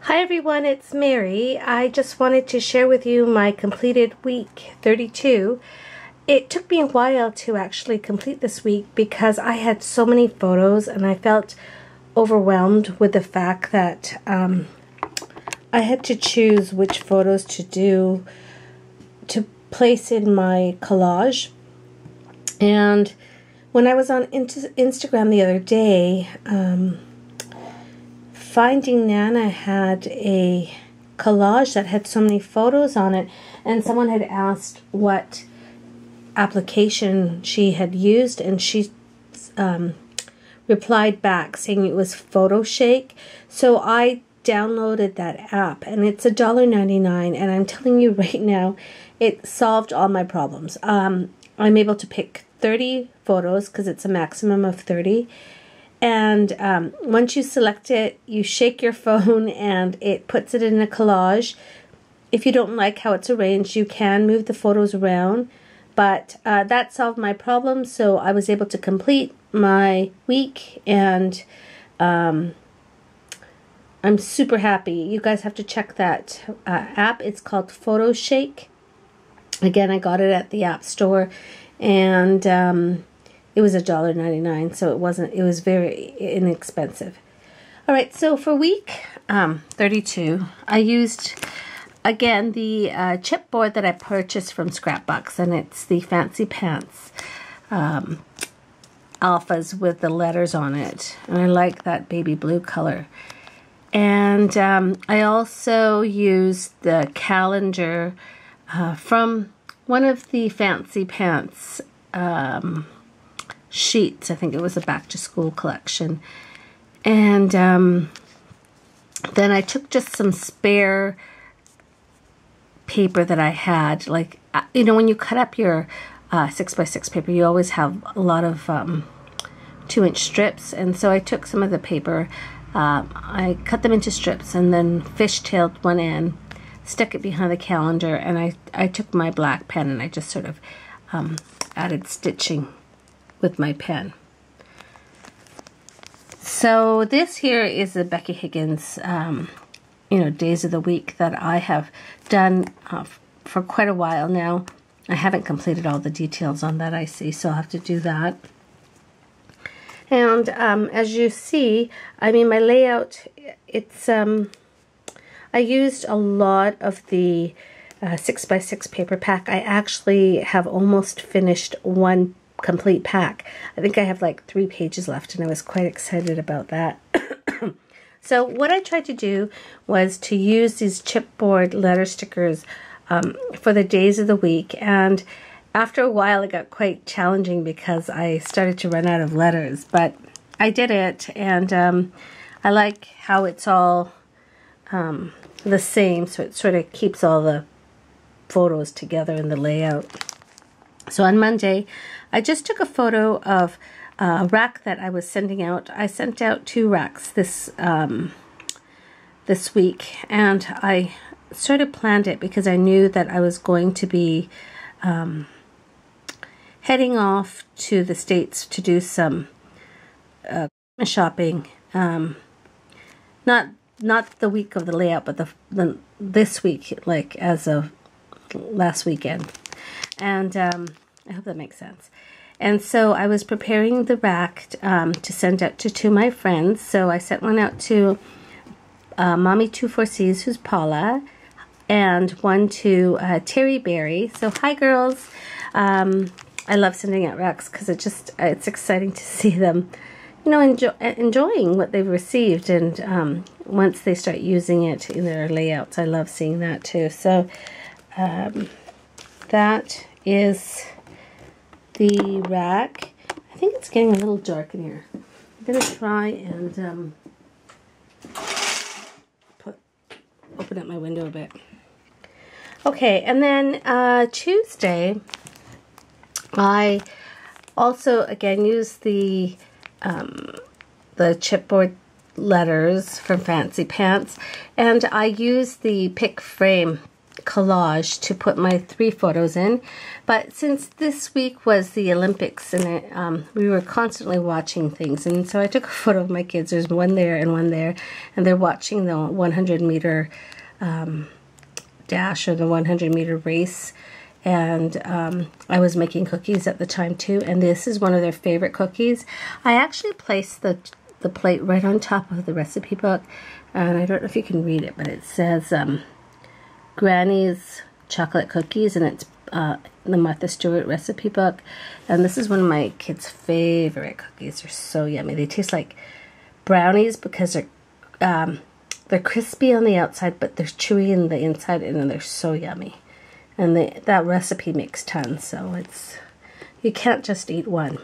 Hi everyone, it's Mary. I just wanted to share with you my completed week 32. It took me a while to actually complete this week because I had so many photos and I felt overwhelmed with the fact that I had to choose which photos to place in my collage. And when I was on Instagram the other day, Finding Nana had a collage that had so many photos on it, and someone had asked what application she had used, and she replied back saying it was PhotoShake. So I downloaded that app, and it's $1.99, and I'm telling you right now, it solved all my problems. I'm able to pick 30 photos because it's a maximum of 30. And once you select it, you shake your phone and it puts it in a collage. If you don't like how it's arranged, you can move the photos around. But that solved my problem, so I was able to complete my week, and I'm super happy. You guys have to check that app. It's called PhotoShake. Again, I got it at the App Store, and it was $1.99, so it was very inexpensive. All right, so for week 32, I used, again, the chipboard that I purchased from Scrapbox, and it's the Fancy Pants alphas with the letters on it, and I like that baby blue color. And I also used the calendar from one of the Fancy Pants sheets. I think it was a back-to-school collection. And then I took just some spare paper that I had. Like, you know, when you cut up your 6x6 paper, you always have a lot of 2-inch strips. And so I took some of the paper, I cut them into strips, and then fishtailed one end, stuck it behind the calendar, and I took my black pen and I just sort of added stitching with my pen. So this here is the Becky Higgins, days of the week that I have done for quite a while now. I haven't completed all the details on that, I see, so I'll have to do that. And as you see, I mean, my layout, it's, I used a lot of the 6x6 paper pack. I actually have almost finished one complete pack. I think I have like 3 pages left, and I was quite excited about that. So what I tried to do was to use these chipboard letter stickers for the days of the week, and after a while it got quite challenging because I started to run out of letters, but I did it, and I like how it's all the same, so it sort of keeps all the photos together in the layout. So on Monday, I just took a photo of a rack that I was sending out. I sent out 2 racks this week, and I sort of planned it because I knew that I was going to be heading off to the States to do some shopping. Not the week of the layout, but this week, like as of last weekend. And I hope that makes sense. And so I was preparing the rack to send out to 2 of my friends. So I sent one out to Mommy24Cs, who's Paula, and one to Terry Berry. So hi girls. I love sending out racks because it's exciting to see them, you know, enjoying what they've received, and once they start using it in their layouts, I love seeing that too. So that is the rack. I think it's getting a little dark in here. I'm going to try and open up my window a bit. Okay, and then Tuesday, I also again used the chipboard letters from Fancy Pants, and I used the pick frame collage to put my 3 photos in. But since this week was the Olympics and we were constantly watching things, and so I took a photo of my kids. There's one there and one there, and they're watching the 100-meter dash, or the 100-meter race. And I was making cookies at the time too, and this is one of their favorite cookies. I actually placed the plate right on top of the recipe book, and I don't know if you can read it, but it says Granny's chocolate cookies, and it's the Martha Stewart recipe book. And this is one of my kids' favorite cookies. They're so yummy. They taste like brownies because they're crispy on the outside, but they're chewy in the inside, and then they're so yummy. And that recipe makes tons, so you can't just eat one.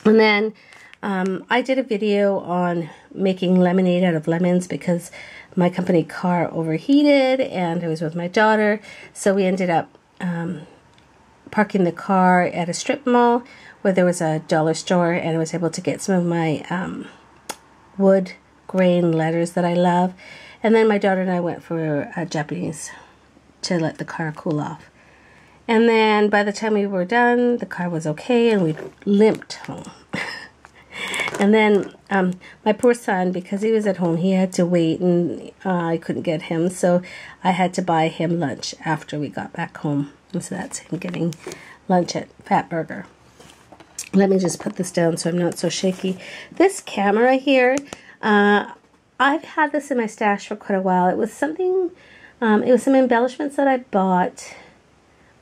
And then I did a video on making lemonade out of lemons because my company car overheated and I was with my daughter. So we ended up parking the car at a strip mall where there was a dollar store, and I was able to get some of my wood grain letters that I love. And then my daughter and I went for Japanese to let the car cool off. And then by the time we were done, the car was okay, and we limped home. And then my poor son, because he was at home, he had to wait, and I couldn't get him, so I had to buy him lunch after we got back home. And so that's him getting lunch at Fat Burger. Let me just put this down so I'm not so shaky. This camera here, I've had this in my stash for quite a while. It was something... it was some embellishments that I bought.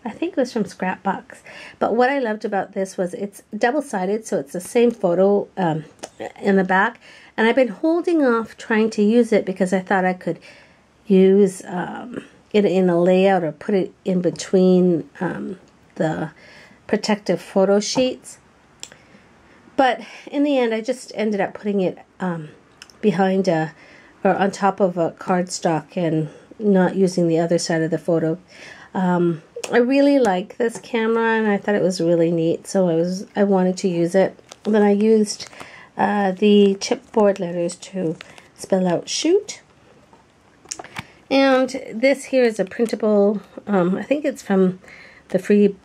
I think it was from Scrapbox. But what I loved about this was it's double-sided, so it's the same photo in the back. And I've been holding off trying to use it because I thought I could use it in a layout or put it in between the protective photo sheets. But in the end, I just ended up putting it behind or on top of a cardstock and not using the other side of the photo. I really like this camera, and I thought it was really neat, so I wanted to use it. And then I used the chipboard letters to spell out shoot. And this here is a printable, I think it's from the free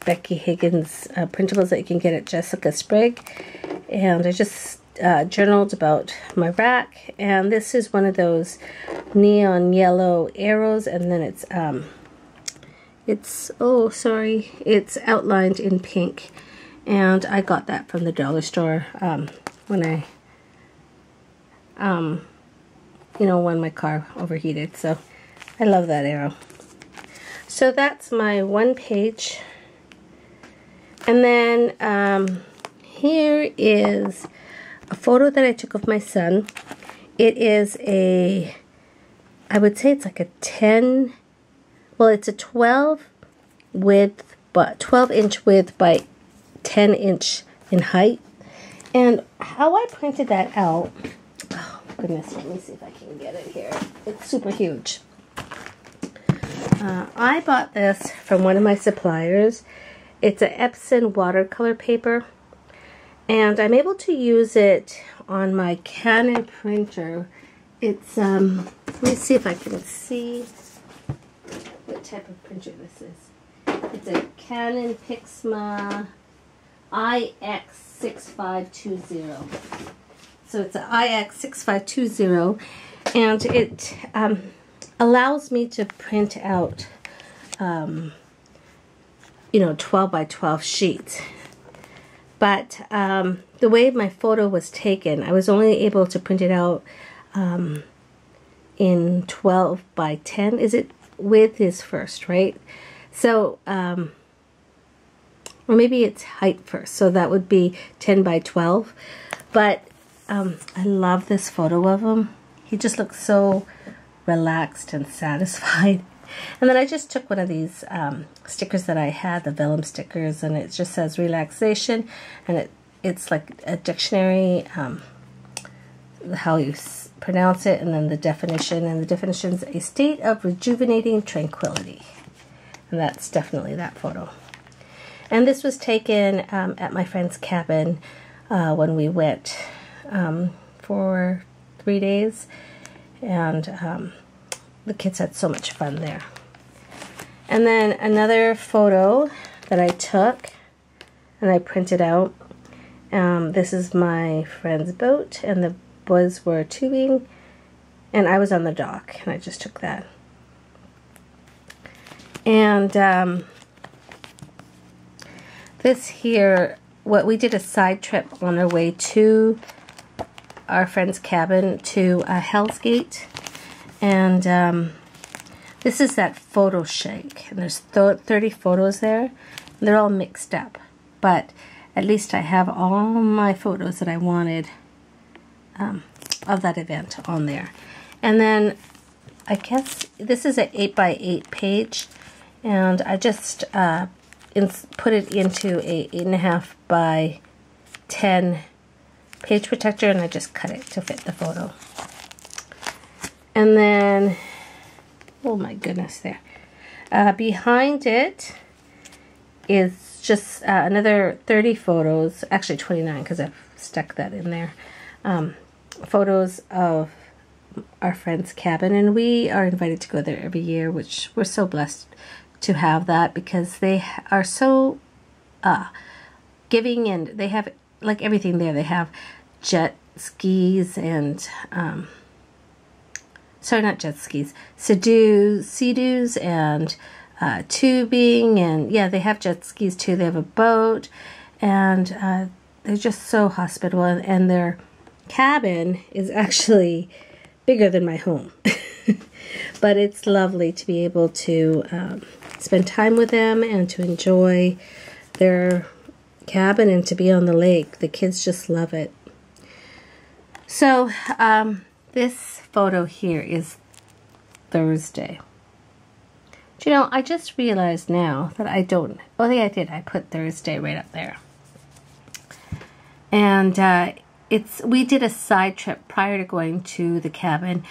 Becky Higgins printables that you can get at Jessica Sprague. And I just journaled about my rack, and this is one of those neon yellow arrows, and then it's outlined in pink, and I got that from the dollar store when when my car overheated. So I love that arrow. So that's my one page, and then here is a photo that I took of my son. It is I would say it's like a 10, well, it's a 12 width, but 12-inch width by 10-inch in height. And how I printed that out, oh goodness, let me see if I can get it here. It's super huge. I bought this from one of my suppliers. It's an Epson watercolor paper. And I'm able to use it on my Canon printer. It's, let me see if I can see what type of printer this is. It's a Canon Pixma IX6520. So it's an IX6520, and it allows me to print out, 12 by 12 sheets. But the way my photo was taken, I was only able to print it out in 12 by 10. Is it width is first, right? So, or maybe it's height first. So that would be 10 by 12. But I love this photo of him. He just looks so relaxed and satisfied. And then I just took one of these stickers that I had, the vellum stickers, and it just says relaxation, and it's like a dictionary, how you pronounce it, and then the definition, and the definition is a state of rejuvenating tranquility. And that's definitely that photo. And this was taken at my friend's cabin when we went for 3 days, and the kids had so much fun there. And then another photo that I took and I printed out. This is my friend's boat, and the boys were tubing, and I was on the dock, and I just took that. And this here, we did a side trip on our way to our friend's cabin to Hell's Gate, and this is that photo shake, and there's 30 photos there, and they're all mixed up, but at least I have all my photos that I wanted of that event on there. And then I guess this is an 8x8 page, and I just put it into a 8.5 by 10 page protector, and I just cut it to fit the photo. And then, oh my goodness, there. Behind it is just another 30 photos, actually 29 because I've stuck that in there. Photos of our friend's cabin, and we are invited to go there every year, which we're so blessed to have that, because they are so giving, and they have like everything there. They have jet skis and sorry, not jet skis, Sea-Doos and tubing, and yeah, they have jet skis too. They have a boat, and they're just so hospitable, and their cabin is actually bigger than my home. But it's lovely to be able to spend time with them and to enjoy their cabin and to be on the lake. The kids just love it. So this photo here is Thursday. Do you know, I just realized now that I don't, oh yeah, I did. I put Thursday right up there. And we did a side trip prior to going to the cabin.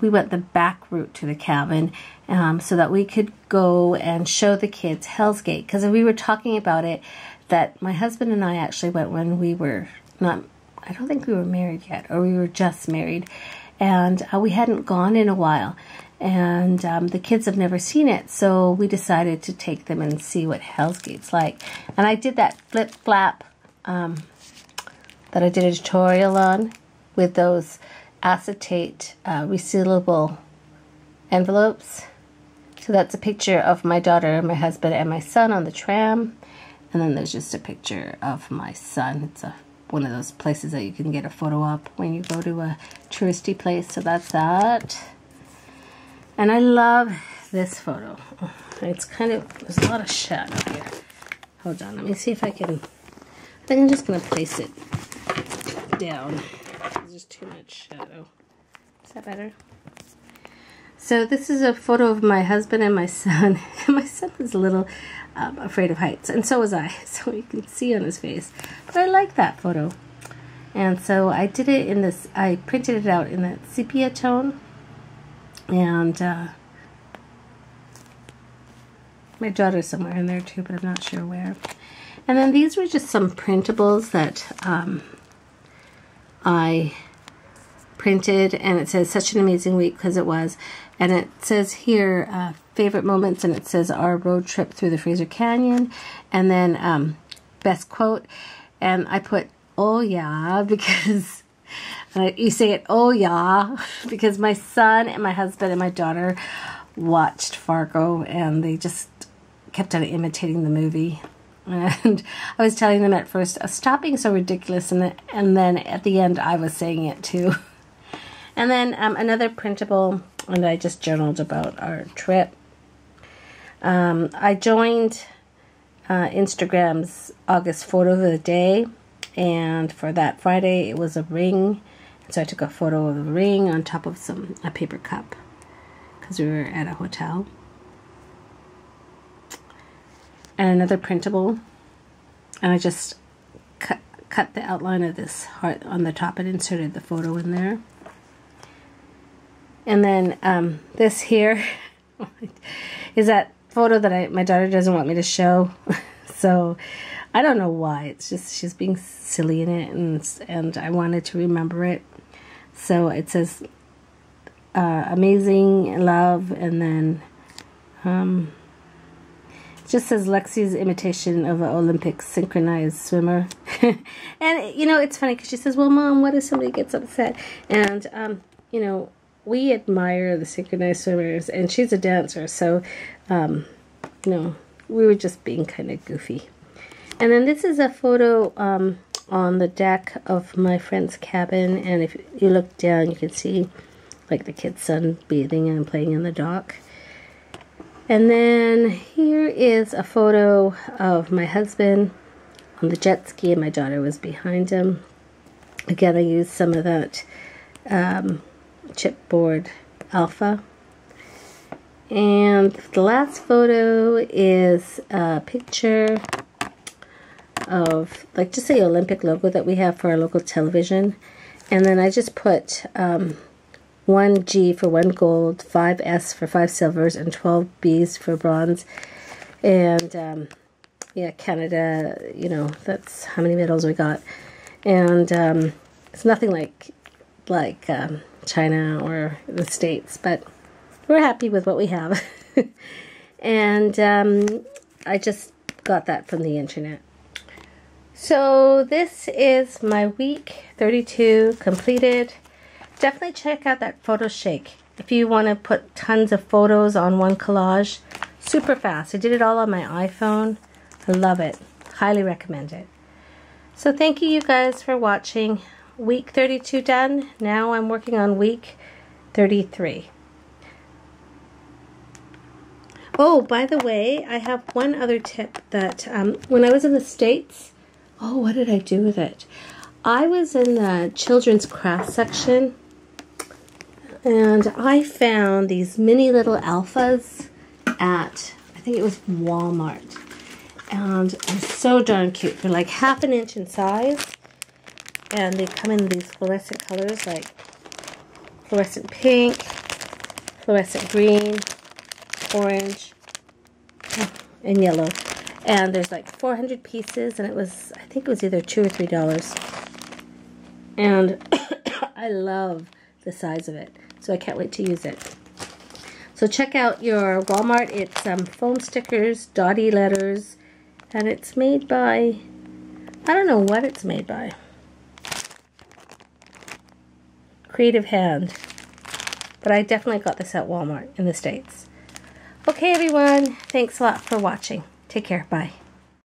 We went the back route to the cabin so that we could go and show the kids Hell's Gate. Because we were talking about it, that my husband and I actually went when we were not, I don't think we were married yet, or we were just married. And we hadn't gone in a while. And the kids have never seen it, so we decided to take them and see what Hell's Gate's like. And I did that flip flap that I did a tutorial on with those acetate resealable envelopes. So that's a picture of my daughter, my husband, and my son on the tram. And then there's just a picture of my son. It's one of those places that you can get a photo up when you go to a touristy place. So that's that. And I love this photo. It's kind of, there's a lot of shadow here. Hold on, let me see if I can, I think I'm just going to place it down. There's just too much shadow. Is that better? So this is a photo of my husband and my son. My son is a little afraid of heights, and so was I. So you can see on his face. But I like that photo. And so I did it in this, I printed it out in that sepia tone. And my daughter's somewhere in there too, but I'm not sure where. And then these were just some printables that I printed, and it says such an amazing week, because it was. And it says here favorite moments, and it says our road trip through the Fraser Canyon, and then best quote, and I put oh yeah, because you say it, oh yeah, because my son and my husband and my daughter watched Fargo, and they just kept on imitating the movie. And I was telling them at first, stop being so ridiculous, and then at the end I was saying it too. And then another printable, and I just journaled about our trip. I joined Instagram's August photo of the day, and for that Friday it was a ring. So I took a photo of the ring on top of a paper cup, because we were at a hotel. And another printable, and I just cut the outline of this heart on the top and inserted the photo in there. And then this here is that photo that my daughter doesn't want me to show. So I don't know why. It's just she's being silly in it, and I wanted to remember it. So it says amazing love, and then Just says Lexi's imitation of an Olympic synchronized swimmer. And, you know, it's funny because she says, well, Mom, what if somebody gets upset? And, you know, we admire the synchronized swimmers, and she's a dancer, so, you know, we were just being kind of goofy. And then this is a photo on the deck of my friend's cabin, and if you look down, you can see, like, the kids' sunbathing and playing in the dock. And then here is a photo of my husband on the jet ski, and my daughter was behind him. Again, I used some of that chipboard alpha. And the last photo is a picture of, like, just the Olympic logo that we have for our local television. And then I just put 1 G for 1 gold, 5 S for 5 silvers, and 12 Bs for bronze. And yeah, Canada, you know, that's how many medals we got. And it's nothing like China or the States, but we're happy with what we have. And I just got that from the internet. So this is my week 32 completed. Definitely check out that photo shake if you want to put tons of photos on one collage. Super fast. I did it all on my iPhone. I love it. Highly recommend it. So thank you guys for watching. Week 32 done. Now I'm working on week 33. Oh, by the way, I have one other tip that when I was in the States, oh, what did I do with it? I was in the children's craft section, and I found these mini little alphas at, I think it was Walmart. And they're so darn cute. They're like 1/2 inch in size. And they come in these fluorescent colors like fluorescent pink, fluorescent green, orange, and yellow. And there's like 400 pieces, and it was, I think it was either $2 or $3. And I love the size of it. So I can't wait to use it. So check out your Walmart. It's foam stickers, dotty letters, and it's made by, I don't know what it's made by. Creative Hand. But I definitely got this at Walmart in the States. Okay, everyone. Thanks a lot for watching. Take care. Bye.